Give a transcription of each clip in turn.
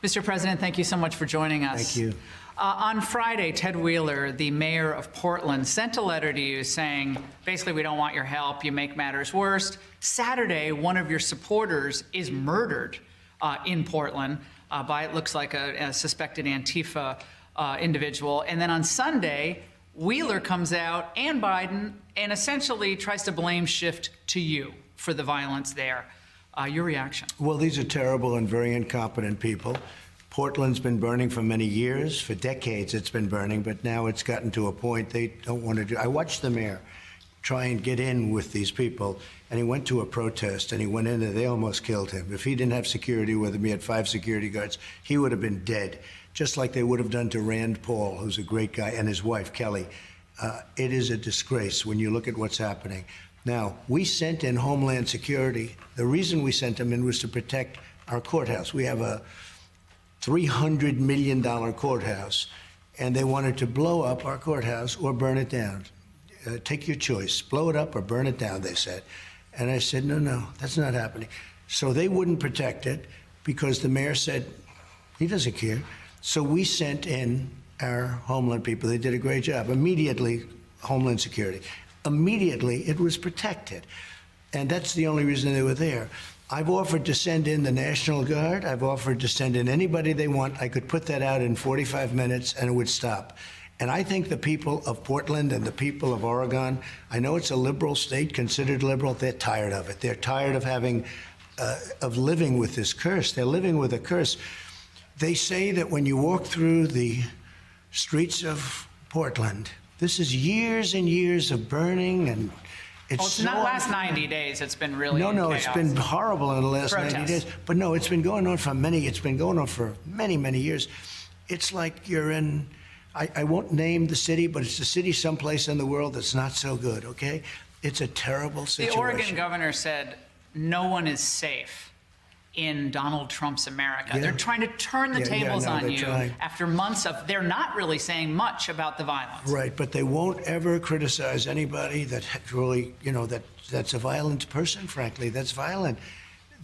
Mr. President, thank you so much for joining us. Thank you. On Friday, Ted Wheeler, the mayor of Portland, sent a letter to you saying, basically, we don't want your help, you make matters worse. Saturday, one of your supporters is murdered in Portland by, it looks like, a suspected Antifa individual. And then on Sunday, Wheeler comes out and Biden and essentially tries to blame shift to you for the violence there. Your reaction? Well, these are terrible and very incompetent people. Portland's been burning for many years. For decades it's been burning, but now it's gotten to a point they don't want to do. I watched the mayor try and get in with these people, and he went to a protest, and he went in there. They almost killed him. If he didn't have security with him, he had 5 security guards, he would have been dead, just like they would have done to Rand Paul, who's a great guy, and his wife, Kelly. It is a disgrace when you look at what's happening. Now, we sent in Homeland Security. The reason we sent them in was to protect our courthouse. We have a $300 million courthouse, and they wanted to blow up our courthouse or burn it down. Take your choice, blow it up or burn it down, they said. And I said, no, that's not happening. So they wouldn't protect it because the mayor said he doesn't care. So we sent in our Homeland people. They did a great job. Immediately, Homeland Security. Immediately, it was protected. And that's the only reason they were there. I've offered to send in the National Guard. I've offered to send in anybody they want. I could put that out in 45 minutes and it would stop. And I think the people of Portland and the people of Oregon, I know it's a liberal state, considered liberal, they're tired of it. They're tired of having, of living with this curse. They're living with a curse. They say that when you walk through the streets of Portland, this is years and years of burning, and it's not last 90 days. It's been really no. chaos. It's been horrible in the last 90 days. But no, it's been going on for many years. It's like you're in. I won't name the city, but it's a city someplace in the world that's not so good. Okay, it's a terrible situation. The Oregon governor said no one is safe in Donald Trump's America. Yeah. They're trying to turn the tables on you trying. after months of, they're not really saying much about the violence. Right, but they won't ever criticize anybody that really, that's a violent person, frankly, that's violent.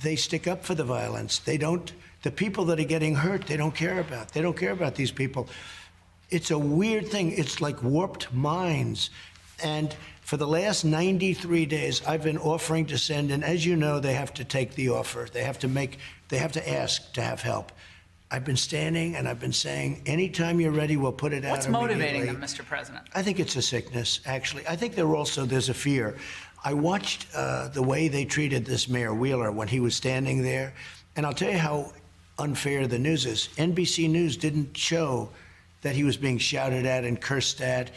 They stick up for the violence. They don't, the people that are getting hurt, they don't care about. They don't care about these people. It's a weird thing. It's like warped minds. And for the last 93 days, I've been offering to send, and as you know, they have to take the offer. They have to ask to have help. I've been standing and I've been saying, anytime you're ready, we'll put it out. What's motivating them, Mr. President? I think it's a sickness, actually. I think there's a fear. I watched the way they treated this Mayor Wheeler when he was standing there, and I'll tell you how unfair the news is. NBC News didn't show that he was being shouted at and cursed at.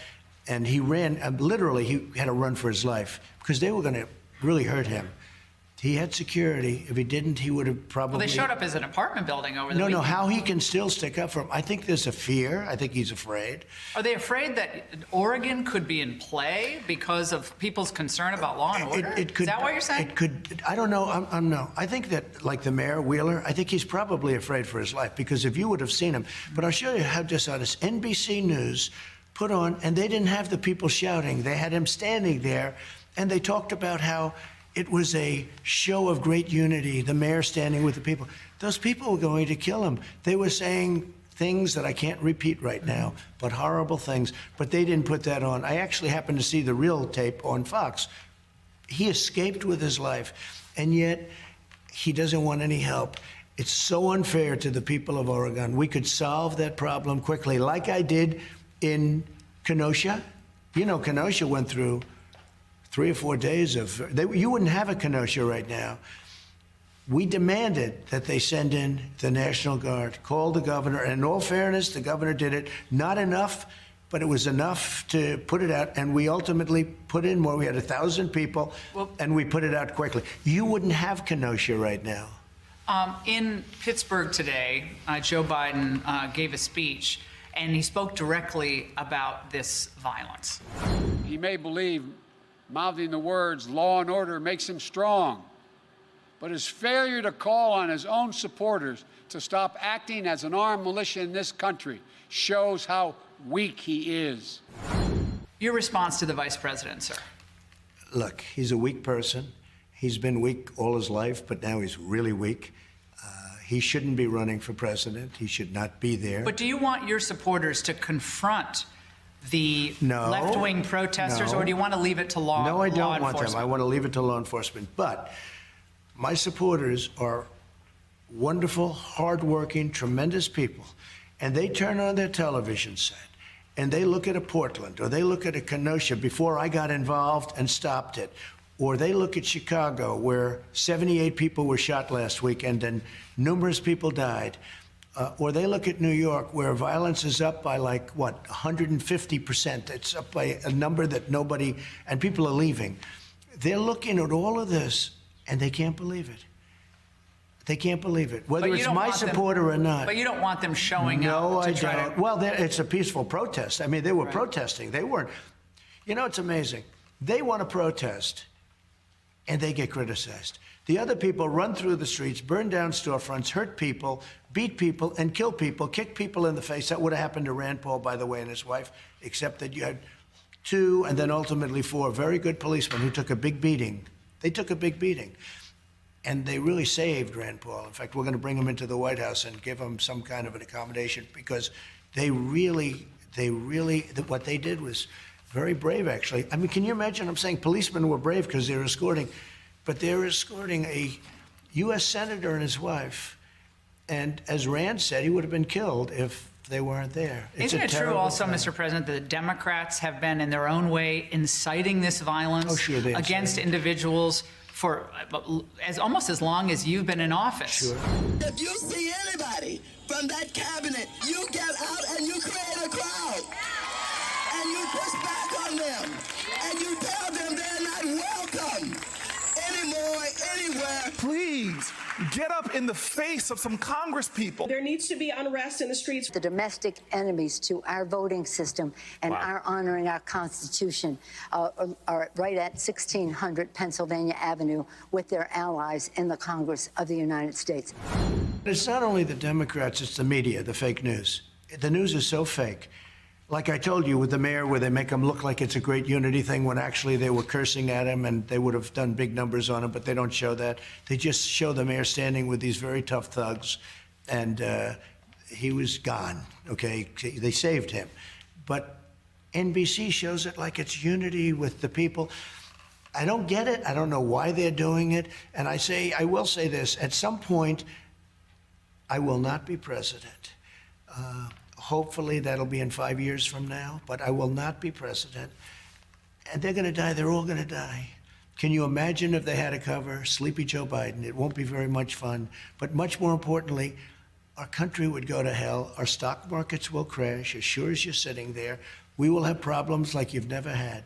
And he ran, literally, he had to run for his life because they were going to really hurt him. He had security. If he didn't, he would have probably... Well, they showed up as an apartment building over the weekend. No, how he can still stick up for him. I think there's a fear. I think he's afraid. Are they afraid that Oregon could be in play because of people's concern about law and order? Is that what you're saying? It could. I don't know. No. I think that, like the mayor, Wheeler, I think he's probably afraid for his life because if you would have seen him... But I'll show you how dishonest. NBC News put on, and they didn't have the people shouting. They had him standing there, and they talked about how it was a show of great unity, the mayor standing with the people. Those people were going to kill him. They were saying things that I can't repeat right now, but horrible things, but they didn't put that on. I actually happened to see the real tape on Fox. He escaped with his life, and yet he doesn't want any help. It's so unfair to the people of Oregon. We could solve that problem quickly, like I did in Kenosha. You know, Kenosha went through 3 or 4 days of, you wouldn't have a Kenosha right now. We demanded that they send in the National Guard, called the governor, and in all fairness, the governor did it. Not enough, but it was enough to put it out, and we ultimately put in more. We had 1,000 people, and we put it out quickly. You wouldn't have Kenosha right now. In Pittsburgh today, Joe Biden gave a speech, and he spoke directly about this violence. He may believe mouthing the words law and order makes him strong, but his failure to call on his own supporters to stop acting as an armed militia in this country shows how weak he is. Your response to the vice president, sir? Look, he's a weak person. He's been weak all his life, but now he's really weak. He shouldn't be running for president. He should not be there. But do you want your supporters to confront the No. left-wing protesters, No. or do you want to leave it to law No, I don't want them. enforcement? I want to leave it to law enforcement. But my supporters are wonderful, hardworking, tremendous people. And they turn on their television set and they look at a Portland or they look at a Kenosha before I got involved and stopped it. Or they look at Chicago, where 78 people were shot last weekend and numerous people died. Or they look at New York, where violence is up by 150%. It's up by a number that nobody, and people are leaving. They're looking at all of this, and they can't believe it. They can't believe it, whether But you it's don't my want them- support or not. But you don't want them showing No, up to I try don't. to... Well, it's a peaceful protest. I mean, they were protesting. They weren't. You know, it's amazing. They want to protest, and they get criticized. The other people run through the streets, burn down storefronts, hurt people, beat people, and kill people, kick people in the face. That would have happened to Rand Paul, by the way, and his wife, except that you had 2 and then ultimately 4 very good policemen who took a big beating. They took a big beating. And they really saved Rand Paul. In fact, we're going to bring him into the White House and give him some kind of an accommodation because they really, what they did was very brave, actually. I mean, can you imagine? I'm saying policemen were brave because they were escorting, but they were escorting a U.S. senator and his wife. And as Rand said, he would have been killed if they weren't there. Isn't it true also, Mr. President, that the Democrats have been, in their own way, inciting this violence against individuals for almost as long as you've been in office? Sure. If you see anybody from that cabinet, you get out and you create a crowd. And you push back on them. And you tell them they're not welcome anymore, anywhere. Please get up in the face of some Congress people. There needs to be unrest in the streets. The domestic enemies to our voting system and our honoring our Constitution are right at 1600 Pennsylvania Avenue with their allies in the Congress of the United States. It's not only the Democrats, it's the media, the fake news. The news is so fake. Like I told you with the mayor, where they make him look like it's a great unity thing when actually they were cursing at him and they would have done big numbers on him, but they don't show that. They just show the mayor standing with these very tough thugs, and he was gone, okay? They saved him. But NBC shows it like it's unity with the people. I don't get it. I don't know why they're doing it. And I will say this, at some point, I will not be president. Hopefully that'll be in 5 years from now, but I will not be president. And they're going to die. They're all going to die. Can you imagine if they had to cover Sleepy Joe Biden? It won't be very much fun. But much more importantly, our country would go to hell. Our stock markets will crash as sure as you're sitting there. We will have problems like you've never had.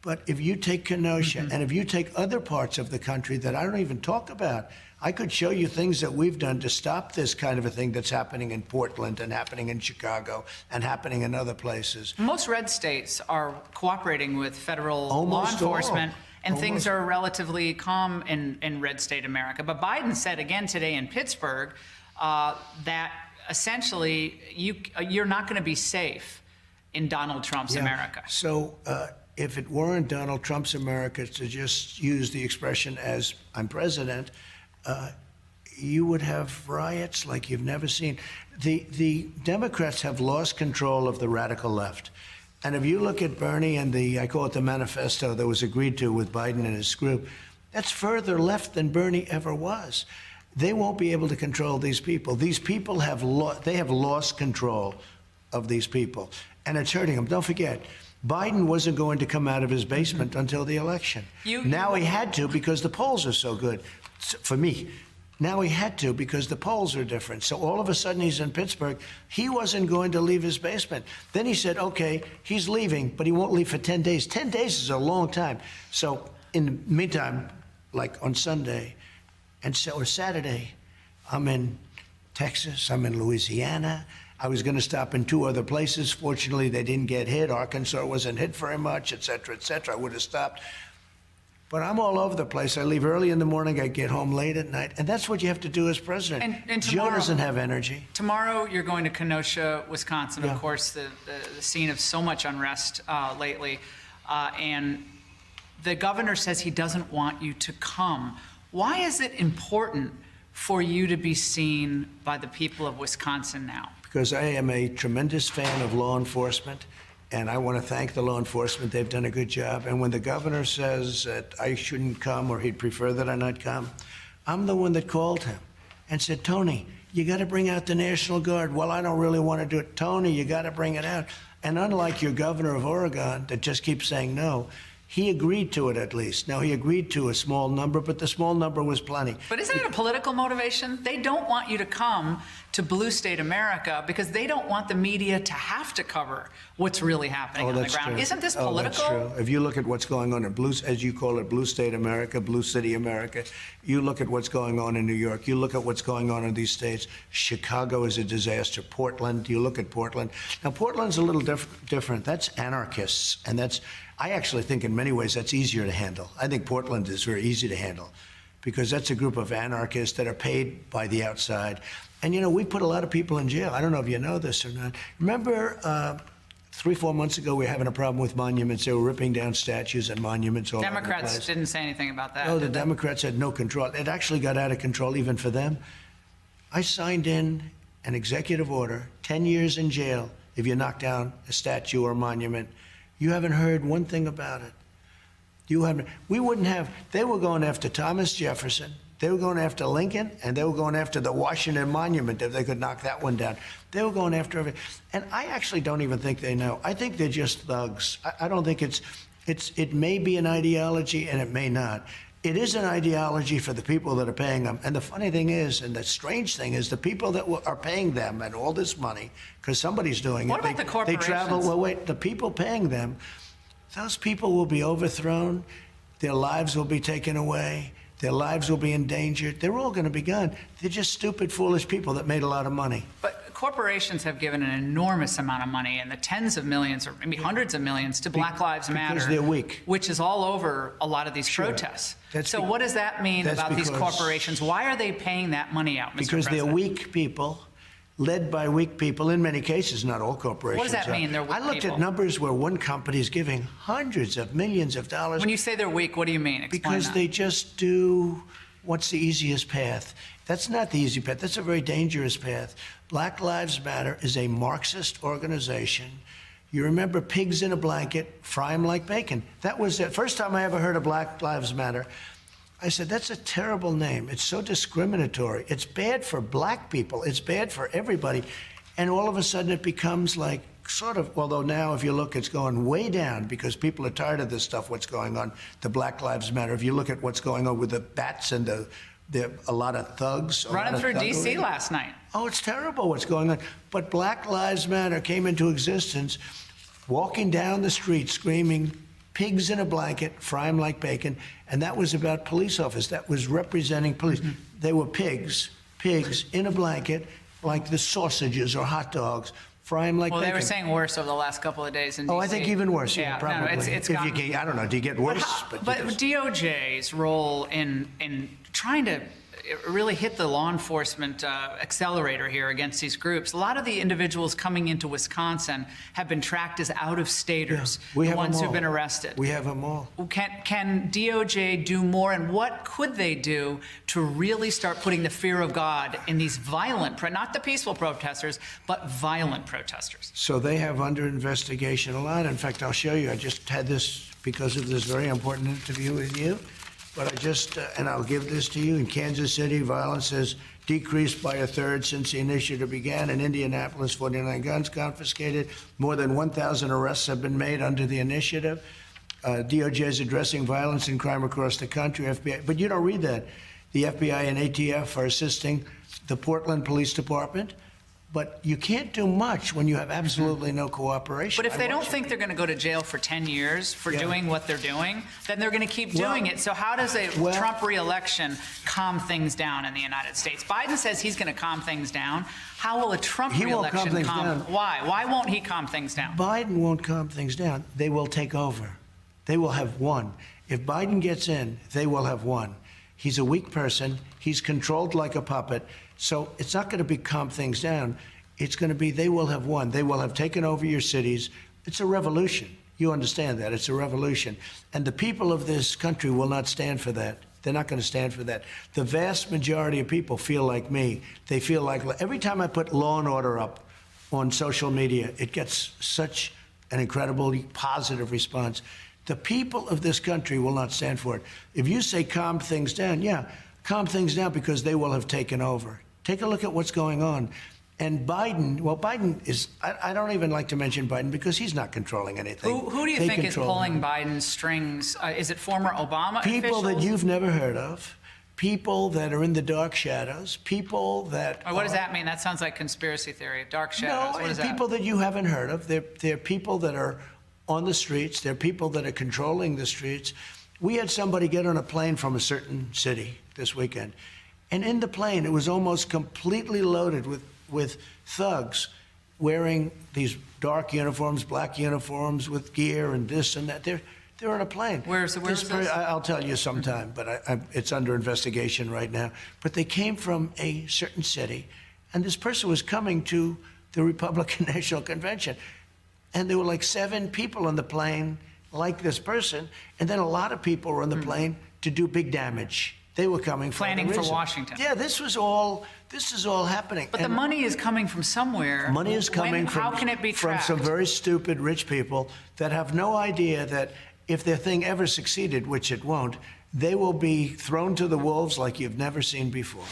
But if you take Kenosha and if you take other parts of the country that I don't even talk about, I could show you things that we've done to stop this kind of a thing that's happening in Portland and happening in Chicago and happening in other places. Most red states are cooperating with federal law enforcement, and things are relatively calm in red state America. But Biden said again today in Pittsburgh that essentially you're not going to be safe in Donald Trump's America. So if it weren't Donald Trump's America, to just use the expression as I'm president, you would have riots like you've never seen. The Democrats have lost control of the radical left. And if you look at Bernie and I call it the manifesto that was agreed to with Biden and his group, that's further left than Bernie ever was. They won't be able to control these people. These people have lost control of these people, and it's hurting them. Don't forget, Biden wasn't going to come out of his basement until the election. Now he had to because the polls are so good. For me, now he had to because the polls are different. So all of a sudden he's in Pittsburgh. He wasn't going to leave his basement. Then he said, okay, he's leaving, but he won't leave for 10 days. 10 days is a long time. So in the meantime, like on Sunday or Saturday, I'm in Texas, I'm in Louisiana. I was going to stop in 2 other places. Fortunately, they didn't get hit. Arkansas wasn't hit very much, et cetera, et cetera. I would have stopped. But I'm all over the place. I leave early in the morning. I get home late at night. And that's what you have to do as president. And Joe doesn't have energy. Tomorrow, you're going to Kenosha, Wisconsin, of course, the scene of so much unrest lately. And the governor says he doesn't want you to come. Why is it important for you to be seen by the people of Wisconsin now? Because I am a tremendous fan of law enforcement, and I want to thank the law enforcement. They've done a good job. And when the governor says that I shouldn't come or he'd prefer that I not come, I'm the one that called him and said, Tony, you got to bring out the National Guard. Well, I don't really want to do it. Tony, you got to bring it out. And unlike your governor of Oregon that just keeps saying no, he agreed to it at least. Now, he agreed to a small number, but the small number was plenty. But isn't it a political motivation? They don't want you to come to blue state America because they don't want the media to have to cover what's really happening on the ground. True. Isn't this Oh, political? that's true. If you look at what's going on in blue, as you call it, blue state America, blue city America, you look at what's going on in New York, you look at what's going on in these states. Chicago is a disaster. Portland, you look at Portland. Now, Portland's a little different. That's anarchists, and I actually think in many ways that's easier to handle. I think Portland is very easy to handle because that's a group of anarchists that are paid by the outside. And, we put a lot of people in jail. I don't know if you know this or not. Remember 3-4 months ago, we were having a problem with monuments. They were ripping down statues and monuments all over the place. Democrats didn't say anything about that. No, the Democrats had no control. It actually got out of control even for them. I signed in an executive order, 10 years in jail if you knock down a statue or a monument. You haven't heard one thing about it. We wouldn't have, they were going after Thomas Jefferson, they were going after Lincoln, and they were going after the Washington Monument if they could knock that one down. They were going after everything. And I actually don't even think they know. I think they're just thugs. I don't think it may be an ideology and it may not. It is an ideology for the people that are paying them. And the funny thing is, and the strange thing is, the people that are paying them and all this money, because somebody's doing What it. about the corporations? They travel, well, wait, the people paying them, those people will be overthrown. Their lives will be taken away. Their lives will be endangered. They're all going to be gone. They're just stupid, foolish people that made a lot of money. But corporations have given an enormous amount of money in the tens of millions or maybe hundreds of millions to Black Lives Matter. Because they're weak. Which is all over a lot of these protests. So what does that mean about these corporations? Why are they paying that money out, Mr. Because President? they're weak people, led by weak people, in many cases, not all corporations. What does that mean, they're weak I looked people? at numbers where one company is giving hundreds of millions of dollars. When you say they're weak, what do you mean? Explain Because that. they just do what's the easiest path. That's not the easy path. That's a very dangerous path. Black Lives Matter is a Marxist organization. You remember pigs in a blanket, fry them like bacon. That was the first time I ever heard of Black Lives Matter. I said, that's a terrible name. It's so discriminatory. It's bad for black people. It's bad for everybody. And all of a sudden it becomes like sort of, although now if you look, it's going way down because people are tired of this stuff, what's going on, the Black Lives Matter. If you look at what's going on with the bats and a lot of thugs. Running through D.C. last night. Oh, it's terrible what's going on. But Black Lives Matter came into existence walking down the street screaming, pigs in a blanket, fry them like bacon. And that was about police officers. That was representing police. Mm-hmm. They were pigs in a blanket, like the sausages or hot dogs, fry them like bacon. Well, they were saying worse over the last couple of days in D.C. Oh, I think even worse. Yeah, probably. No, it's gotten, I don't know. Do you get worse? But DOJ's role in trying to really hit the law enforcement accelerator here against these groups. A lot of the individuals coming into Wisconsin have been tracked as out-of-staters, the ones who've been arrested. We have them all. Can DOJ do more, and what could they do to really start putting the fear of God in these violent, not the peaceful protesters, but violent protesters? So they have under investigation a lot. In fact, I'll show you. I just had this because of this very important interview with you. But I just, and I'll give this to you, in Kansas City, violence has decreased by a third since the initiative began. In Indianapolis, 49 guns confiscated. More than 1,000 arrests have been made under the initiative. DOJ is addressing violence and crime across the country, FBI. But you don't read that. The FBI and ATF are assisting the Portland Police Department. But you can't do much when you have absolutely no cooperation. But if they don't think they're going to go to jail for 10 years for doing what they're doing, then they're going to keep doing it. So how does a Trump re-election calm things down in the United States? Biden says he's going to calm things down. How will a Trump re-election calm? Why? Why won't he calm things down? Biden won't calm things down. They will take over. They will have won. If Biden gets in, they will have won. He's a weak person. He's controlled like a puppet. So it's not going to calm things down. It's going to be they will have won. They will have taken over your cities. It's a revolution. You understand that. It's a revolution. And the people of this country will not stand for that. They're not going to stand for that. The vast majority of people feel like me. They feel like every time I put Law and Order up on social media, it gets such an incredibly positive response. The people of this country will not stand for it. If you say calm things down, yeah, calm things down because they will have taken over. Take a look at what's going on. And Biden, well, Biden is, I don't even like to mention Biden because he's not controlling anything. Who do you They think is control pulling him. Biden's strings? Is it former Obama People officials? that you've never heard of, people that are in the dark shadows, people that What does that mean? That sounds like conspiracy theory. Dark shadows. No, What is that? people that you haven't heard of. They're people that are on the streets. They're people that are controlling the streets. We had somebody get on a plane from a certain city this weekend, and in the plane, it was almost completely loaded with thugs wearing these dark uniforms, black uniforms with gear and this and that. They're on a plane. Where's this? I'll tell you sometime, but it's under investigation right now. But they came from a certain city, and this person was coming to the Republican National Convention. And there were like 7 people on the plane like this person, and then a lot of people were on the plane to do big damage. They were coming for Planning other for reasons. Washington. Yeah, this is all happening. But the money is coming from somewhere. Money is coming How can it be from tracked? some very stupid rich people that have no idea that if their thing ever succeeded, which it won't, they will be thrown to the wolves like you've never seen before.